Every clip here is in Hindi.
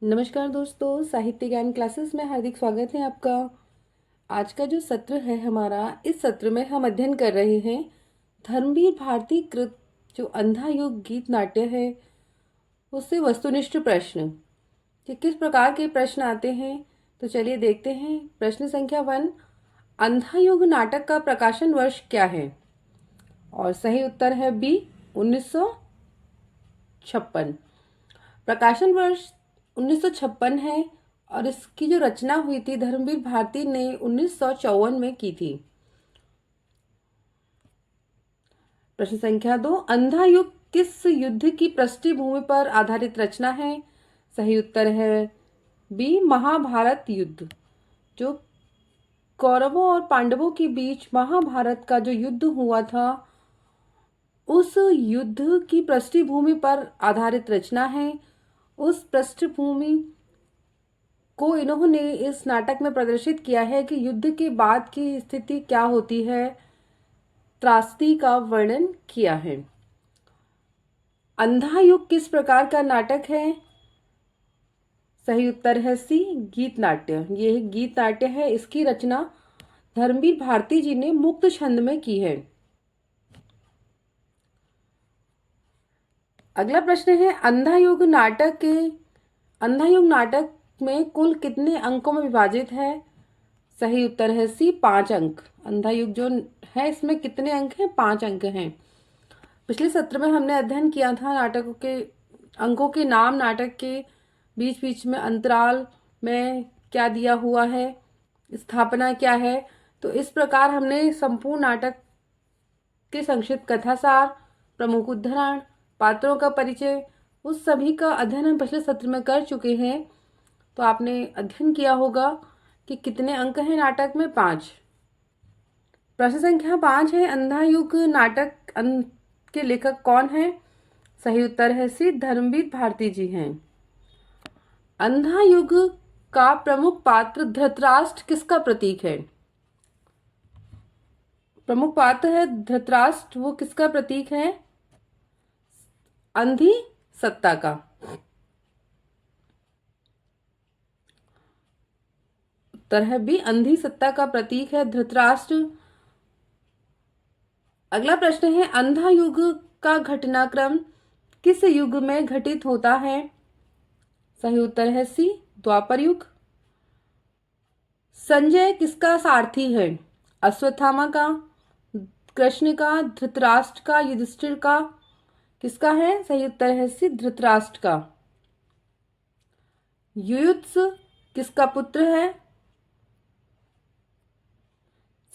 नमस्कार दोस्तों, साहित्य ज्ञान क्लासेस में हार्दिक स्वागत है आपका। आज का जो सत्र है हमारा, इस सत्र में हम अध्ययन कर रहे हैं धर्मवीर भारती कृत जो अंधा युग गीत नाट्य है उससे वस्तुनिष्ठ प्रश्न कि किस प्रकार के प्रश्न आते हैं। तो चलिए देखते हैं। प्रश्न संख्या 1, अंधा युग नाटक का प्रकाशन वर्ष क्या है? और सही उत्तर है बी, 1956। प्रकाशन वर्ष 1956 है और इसकी जो रचना हुई थी धर्मवीर भारती ने 1954 में की थी। प्रश्न संख्या 2, अंधा युग किस युद्ध की पृष्ठभूमि पर आधारित रचना है? सही उत्तर है बी, महाभारत युद्ध। जो कौरवों और पांडवों के बीच महाभारत का जो युद्ध हुआ था, उस युद्ध की पृष्ठभूमि पर आधारित रचना है। उस पृष्ठभूमि को इन्होंने इस नाटक में प्रदर्शित किया है कि युद्ध के बाद की स्थिति क्या होती है, त्रासदी का वर्णन किया है। अंधा युग किस प्रकार का नाटक है? सही उत्तर है सी, गीत नाट्य। ये गीत नाट्य है। इसकी रचना धर्मवीर भारती जी ने मुक्त छंद में की है। अगला प्रश्न है, अंधा युग नाटक में कुल कितने अंकों में विभाजित है? सही उत्तर है सी, 5 अंक। अंधा युग जो है इसमें कितने अंक हैं? 5 अंक हैं। पिछले सत्र में हमने अध्ययन किया था नाटकों के अंकों के नाम, नाटक के बीच बीच में अंतराल में क्या दिया हुआ है, स्थापना क्या है। तो इस प्रकार हमने संपूर्ण नाटक के संक्षिप्त कथासार, प्रमुख उद्धरण, पात्रों का परिचय, उस सभी का अध्ययन हम पिछले सत्र में कर चुके हैं। तो आपने अध्ययन किया होगा कि कितने अंक हैं नाटक में? 5। प्रश्न संख्या 5 है, अंधा युग नाटक के लेखक कौन है? सही उत्तर है सी, धर्मवीर भारती जी हैं। अंधा युग का प्रमुख पात्र धृतराष्ट्र किसका प्रतीक है? प्रमुख पात्र है धृतराष्ट्र, वो किसका प्रतीक है? अंधी सत्ता का। उत्तर है बी, अंधी सत्ता का प्रतीक है धृतराष्ट्र। अगला प्रश्न है, अंधा युग का घटनाक्रम किस युग में घटित होता है? सही उत्तर है सी, द्वापर युग। संजय किसका सारथी है? अश्वत्थामा का, कृष्ण का, धृतराष्ट्र का, युधिष्ठिर का? किसका है? सही उत्तर है सी, धृतराष्ट्र का। युयुत्स किसका पुत्र है?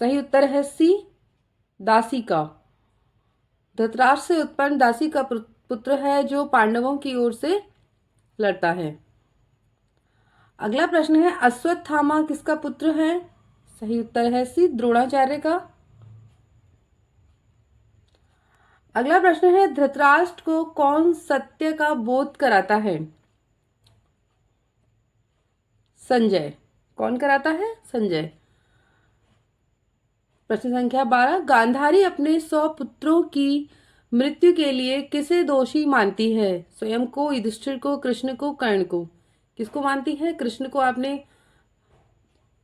सही उत्तर है सी, दासी का। धृतराष्ट्र से उत्पन्न दासी का पुत्र है जो पांडवों की ओर से लड़ता है। अगला प्रश्न है, अश्वत्थामा किसका पुत्र है? सही उत्तर है सी, द्रोणाचार्य का। अगला प्रश्न है, धृतराष्ट्र को कौन सत्य का बोध कराता है? संजय। कौन कराता है? संजय। प्रश्न संख्या 12, गांधारी अपने 100 पुत्रों की मृत्यु के लिए किसे दोषी मानती है? स्वयं को, युधिष्ठिर को, कृष्ण को, कर्ण को? किसको मानती है? कृष्ण को। आपने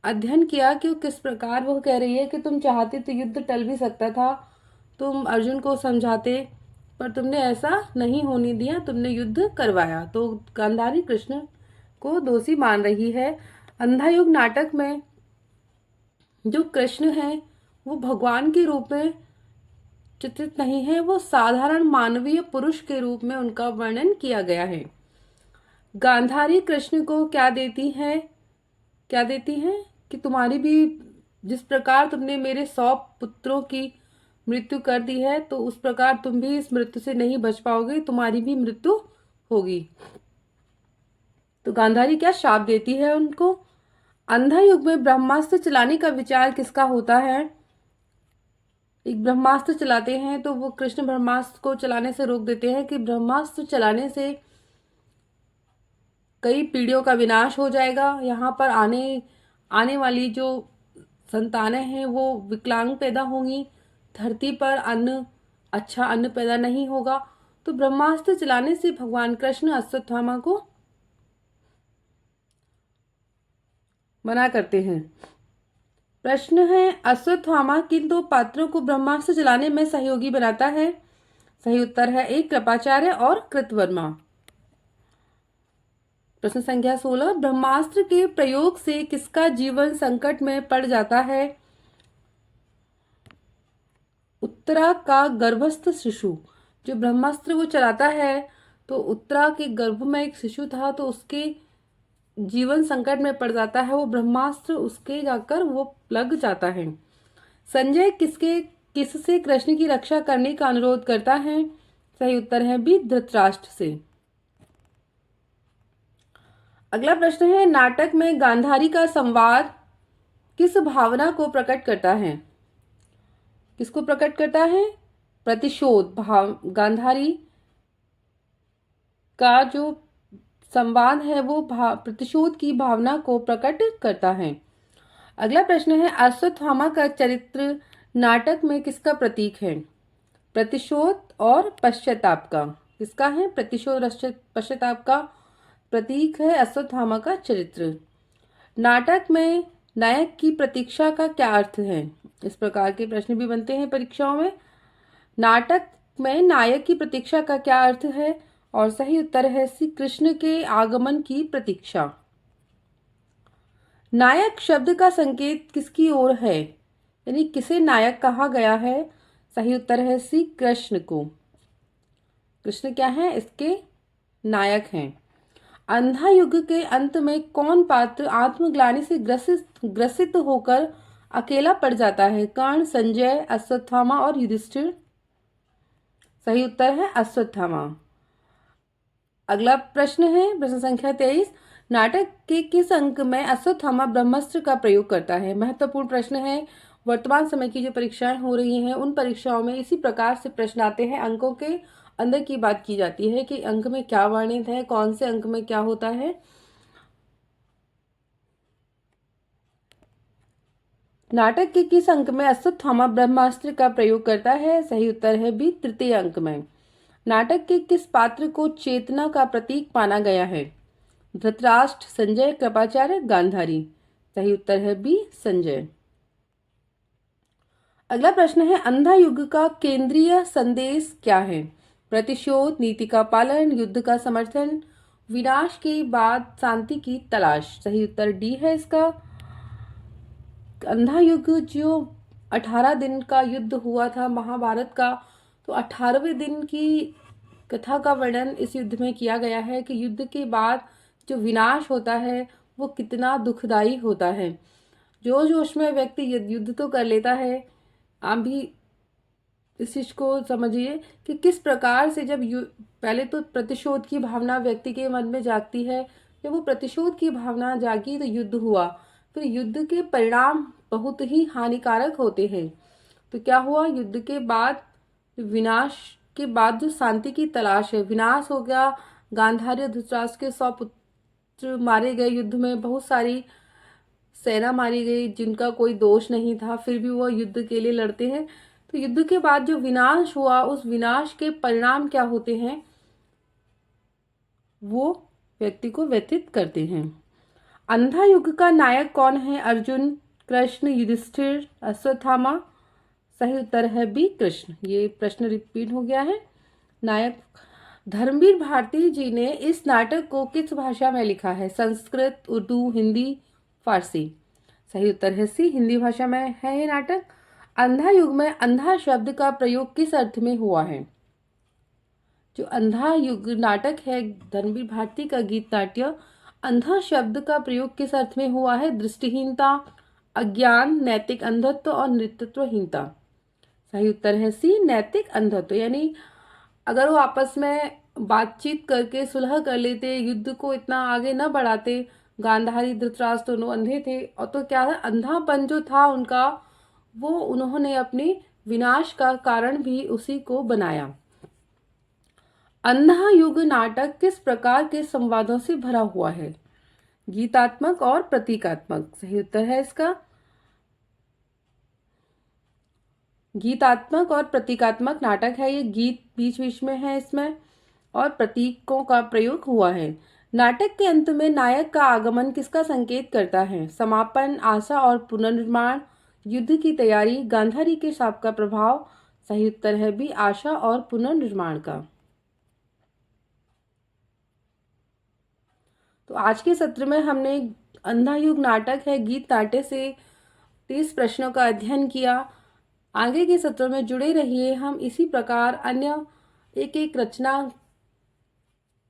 अध्ययन किया कि किस प्रकार वह कह रही है कि तुम चाहते तो युद्ध टल भी सकता था, तुम अर्जुन को समझाते, पर तुमने ऐसा नहीं होने दिया, तुमने युद्ध करवाया। तो गांधारी कृष्ण को दोषी मान रही है। अंधा युग नाटक में जो कृष्ण है वो भगवान के रूप में चित्रित नहीं है, वो साधारण मानवीय पुरुष के रूप में उनका वर्णन किया गया है। गांधारी कृष्ण को क्या देती है? क्या देती है कि तुम्हारी भी, जिस प्रकार तुमने मेरे 100 पुत्रों की मृत्यु कर दी है, तो उस प्रकार तुम भी इस मृत्यु से नहीं बच पाओगे, तुम्हारी भी मृत्यु होगी। तो गांधारी क्या शाप देती है उनको? अंधा युग में ब्रह्मास्त्र चलाने का विचार किसका होता है? एक ब्रह्मास्त्र चलाते हैं तो वो कृष्ण ब्रह्मास्त्र को चलाने से रोक देते हैं कि ब्रह्मास्त्र चलाने से कई पीढ़ियों का विनाश हो जाएगा। यहाँ पर आने वाली जो संतानें हैं वो विकलांग पैदा होंगी, धरती पर अच्छा अन्न पैदा नहीं होगा। तो ब्रह्मास्त्र चलाने से भगवान कृष्ण अश्वत्थामा को मना करते हैं। प्रश्न है, अश्वत्थामा किन दो पात्रों को ब्रह्मास्त्र चलाने में सहयोगी बनाता है? सही उत्तर है एक, कृपाचार्य और कृतवर्मा। प्रश्न संख्या 16, ब्रह्मास्त्र के प्रयोग से किसका जीवन संकट में पड़ जाता है? उत्तरा का गर्भस्थ शिशु। जो ब्रह्मास्त्र वो चलाता है तो उत्तरा के गर्भ में एक शिशु था, तो उसके जीवन संकट में पड़ जाता है, वो ब्रह्मास्त्र उसके जाकर वो लग जाता है। संजय किससे कृष्ण की रक्षा करने का अनुरोध करता है? सही उत्तर है बी, धृतराष्ट्र से। अगला प्रश्न है, नाटक में गांधारी का संवाद किस भावना को प्रकट करता है? किसको प्रकट करता है? प्रतिशोध भाव। गांधारी का जो संवाद है वो प्रतिशोध की भावना को प्रकट करता है। अगला प्रश्न है, अश्वत्थामा का चरित्र नाटक में किसका प्रतीक है? प्रतिशोध और पश्चाताप का। किसका है? प्रतिशोध और पश्चाताप का प्रतीक है अश्वत्थामा का चरित्र। नाटक में नायक की प्रतीक्षा का क्या अर्थ है? इस प्रकार के प्रश्न भी बनते हैं परीक्षाओं में। नाटक में नायक की प्रतीक्षा का क्या अर्थ है? और सही उत्तर है श्री कृष्ण के आगमन की प्रतीक्षा। नायक शब्द का संकेत किसकी ओर है? यानी किसे नायक कहा गया है? सही उत्तर है श्री कृष्ण को। कृष्ण क्या है? इसके नायक हैं। अंधा युग के अंत में कौन पात्र आत्मग्लानि से ग्रसित होकर अकेला पड़ जाता है? कर्ण, संजय, अश्वत्थामा और युधिष्ठिर। सही उत्तर है अश्वत्थामा। अगला प्रश्न है प्रश्न संख्या 23, नाटक के किस अंक में अश्वत्थामा ब्रह्मास्त्र का प्रयोग करता है? महत्वपूर्ण प्रश्न है। वर्तमान समय की जो परीक्षाएं हो रही हैं उन परीक्षाओं में इसी प्रकार से प्रश्न आते हैं। अंकों के अंदर की बात की जाती है कि अंक में क्या वर्णित है, कौन से अंक में क्या होता है। नाटक के किस अंक में अश्वत्थामा ब्रह्मास्त्र का प्रयोग करता है? सही उत्तर है बी, तृतीय अंक में। नाटक के किस पात्र को चेतना का प्रतीक माना गया है? धृतराष्ट्र, संजय, कृपाचार्य, गांधारी। सही उत्तर है बी, संजय। अगला प्रश्न है, अंधा युग का केंद्रीय संदेश क्या है? प्रतिशोध, नीति का पालन, युद्ध का समर्थन, विनाश के बाद शांति की तलाश। सही उत्तर डी है इसका। अंधा युग जो 18 दिन का युद्ध हुआ था महाभारत का, तो 18वें दिन की कथा का वर्णन इस युद्ध में किया गया है कि युद्ध के बाद जो विनाश होता है वो कितना दुखदाई होता है। जो जोश में व्यक्ति युद्ध तो कर लेता है। आप भी इस चीज को समझिए कि किस प्रकार से जब पहले तो प्रतिशोध की भावना व्यक्ति के मन में जागती है। जब वो प्रतिशोध की भावना जागी तो युद्ध हुआ, फिर युद्ध के परिणाम बहुत ही हानिकारक होते हैं। तो क्या हुआ, युद्ध के बाद विनाश के बाद जो शांति की तलाश है, विनाश हो गया। गांधारी धृतराष्ट्र के 100 पुत्र मारे गए युद्ध में, बहुत सारी सेना मारी गई जिनका कोई दोष नहीं था, फिर भी वो युद्ध के लिए लड़ते हैं। तो युद्ध के बाद जो विनाश हुआ, उस विनाश के परिणाम क्या होते हैं वो व्यक्ति को व्यथित करते हैं। अंधा युग का नायक कौन है? अर्जुन, कृष्ण, युधिष्ठिर, अश्वत्थामा। सही उत्तर है बी, कृष्ण। ये प्रश्न रिपीट हो गया है। नायक धर्मवीर भारती जी ने इस नाटक को किस भाषा में लिखा है? संस्कृत, उर्दू, हिंदी, फारसी। सही उत्तर है सी, हिंदी भाषा में है ये नाटक। अंधा युग में अंधा शब्द का प्रयोग किस अर्थ में हुआ है? जो अंधा युग नाटक है धर्मवीर भारती का गीत नाट्य, अंधा शब्द का प्रयोग किस अर्थ में हुआ है? दृष्टिहीनता, अज्ञान, नैतिक अंधत्व और नेतृत्वहीनता। सही उत्तर है सी, नैतिक अंधत्व। यानी अगर वो आपस में बातचीत करके सुलह कर लेते, युद्ध को इतना आगे न बढ़ाते, गांधारी धृतराष्ट्र दोनों अंधे थे, और तो क्या है, अंधापन जो था उनका वो उन्होंने अपने विनाश का कारण भी उसी को बनाया। अंधा युग नाटक किस प्रकार के संवादों से भरा हुआ है? गीतात्मक और प्रतीकात्मक। सही उत्तर है इसका गीतात्मक और प्रतीकात्मक नाटक है ये। गीत बीच बीच में है इसमें और प्रतीकों का प्रयोग हुआ है। नाटक के अंत में नायक का आगमन किसका संकेत करता है? समापन, आशा और पुनर्निर्माण, युद्ध की तैयारी, गांधारी के शाप का प्रभाव। सही उत्तर है बी, आशा और पुनर्निर्माण का। तो आज के सत्र में हमने अंधा युग नाटक है गीत नाट्य से 30 प्रश्नों का अध्ययन किया। आगे के सत्रों में जुड़े रहिए, हम इसी प्रकार अन्य एक एक रचना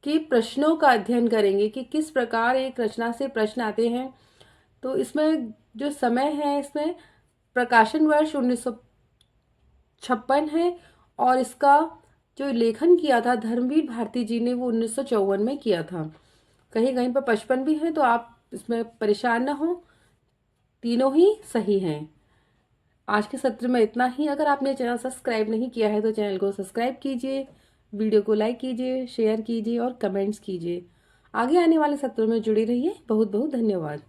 के प्रश्नों का अध्ययन करेंगे कि किस प्रकार एक रचना से प्रश्न आते हैं। तो इसमें जो समय है, इसमें प्रकाशन वर्ष 1956 है और इसका जो लेखन किया था धर्मवीर भारती जी ने, वो 1954 में किया था। कहीं कहीं पर 55 भी है, तो आप इसमें परेशान ना हो, तीनों ही सही हैं। आज के सत्र में इतना ही। अगर आपने चैनल सब्सक्राइब नहीं किया है तो चैनल को सब्सक्राइब कीजिए, वीडियो को लाइक कीजिए, शेयर कीजिए और कमेंट्स कीजिए। आगे आने वाले सत्रों में जुड़े रहिए। बहुत बहुत धन्यवाद।